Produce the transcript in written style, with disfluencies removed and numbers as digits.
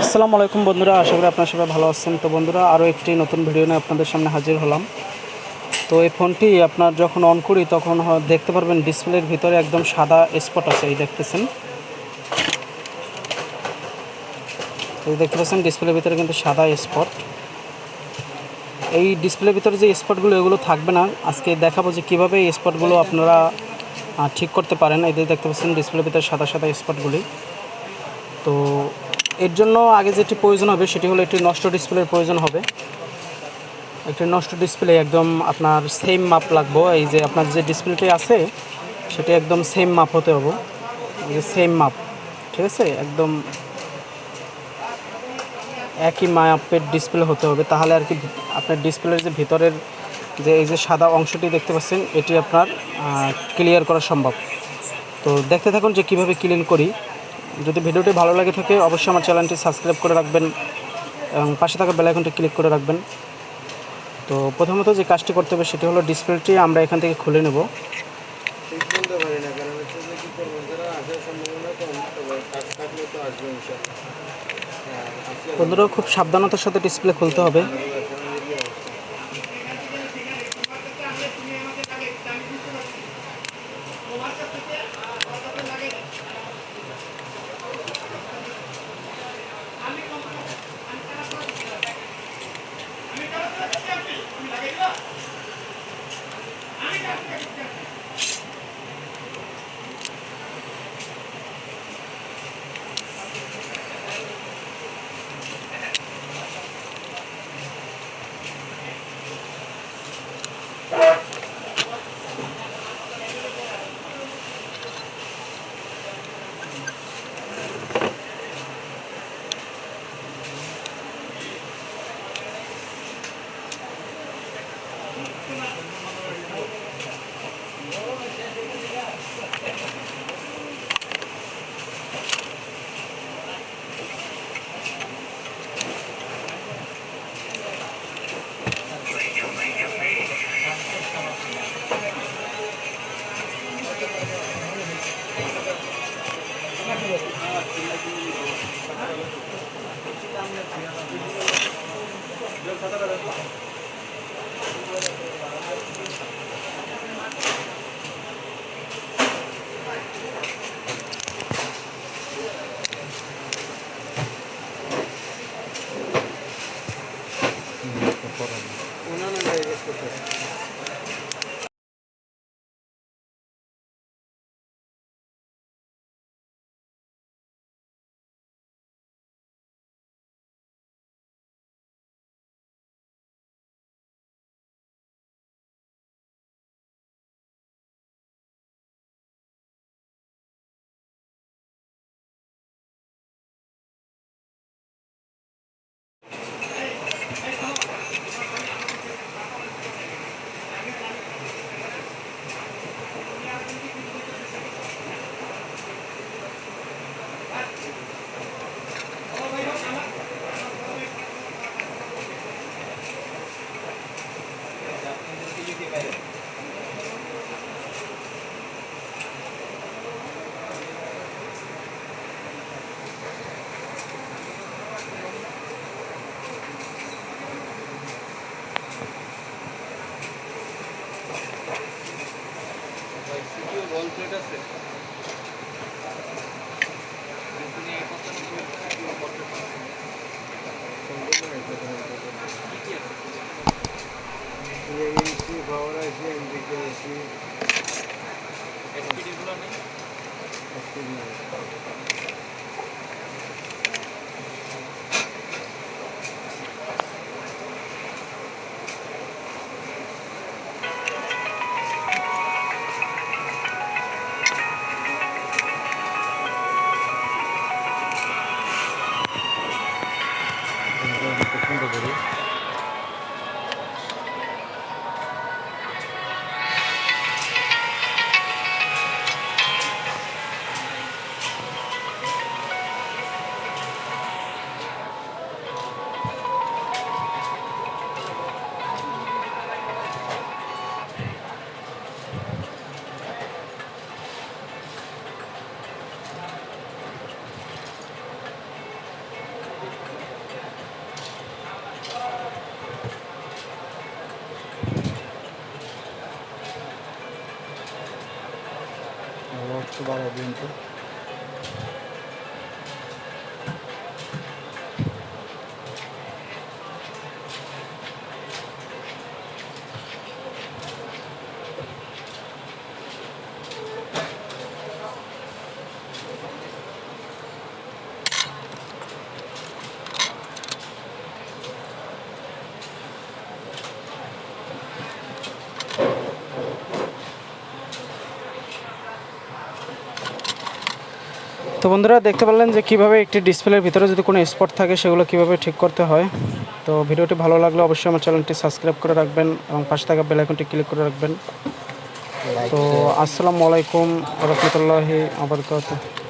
আসসালামু আলাইকুম বন্ধুরা, আশা করি আপনারা সবাই ভালো আছেন। তো বন্ধুরা, আরও একটি নতুন ভিডিও নিয়ে আপনাদের সামনে হাজির হলাম। তো এই ফোনটি আপনার যখন অন করি তখন দেখতে পারবেন ডিসপ্লের ভিতরে একদম সাদা স্পট আছে। এই দেখতেছেন, এই দেখতে পাচ্ছেন ডিসপ্লের ভিতরে কিন্তু সাদা স্পট। এই ডিসপ্লের ভিতরে যে স্পটগুলো এগুলো থাকবে না। আজকে দেখাবো যে কীভাবে এই স্পটগুলো আপনারা ঠিক করতে পারেন। এই দেখতে পাচ্ছেন ডিসপ্লের ভিতরে সাদা সাদা স্পটগুলি। তো এর জন্য আগে যেটি প্রয়োজন হবে সেটি হলো একটি নষ্ট ডিসপ্লের প্রয়োজন হবে। একটি নষ্ট ডিসপ্লে একদম আপনার সেম মাপ লাগবে। এই যে আপনার যে ডিসপ্লেটি আছে সেটি একদম সেম মাপ হতে হবে। এই যে সেম মাপ, ঠিক আছে, একদম একই মাপের ডিসপ্লে হতে হবে, তাহলে আর কি আপনার ডিসপ্লের যে ভিতরের যে এই যে সাদা অংশটি দেখতে পাচ্ছেন এটি আপনার ক্লিয়ার করা সম্ভব। তো দেখতে থাকুন যে কীভাবে ক্লিন করি। যদি ভিডিওটি ভালো লাগে থাকে অবশ্যই আমার চ্যানেলটি সাবস্ক্রাইব করে রাখবেন এবং পাশে থাকা বেল আইকনটি ক্লিক করে রাখবেন। তো প্রথমত যে কাজটি করতে হবে সেটি হলো ডিসপ্লেটি আমরা এখান থেকে খুলে নেব। বন্ধুরা, খুব সাবধানতার সাথে ডিসপ্লে খুলতে হবে। দিন তো। তো বন্ধুরা দেখতে পারলেন যে কিভাবে একটি ডিসপ্লের ভিতরে যদি কোনো স্পট থাকে সেগুলো কিভাবে ঠিক করতে হয়। তো ভিডিওটি ভালো লাগলে অবশ্যই আমার চ্যানেলটি সাবস্ক্রাইব করে রাখবেন এবং পাশে থাকা বেল আইকনটি ক্লিক করে রাখবেন। তো আসসালামু আলাইকুম ওয়া রাহমাতুল্লাহি ওয়া বারাকাতুহু।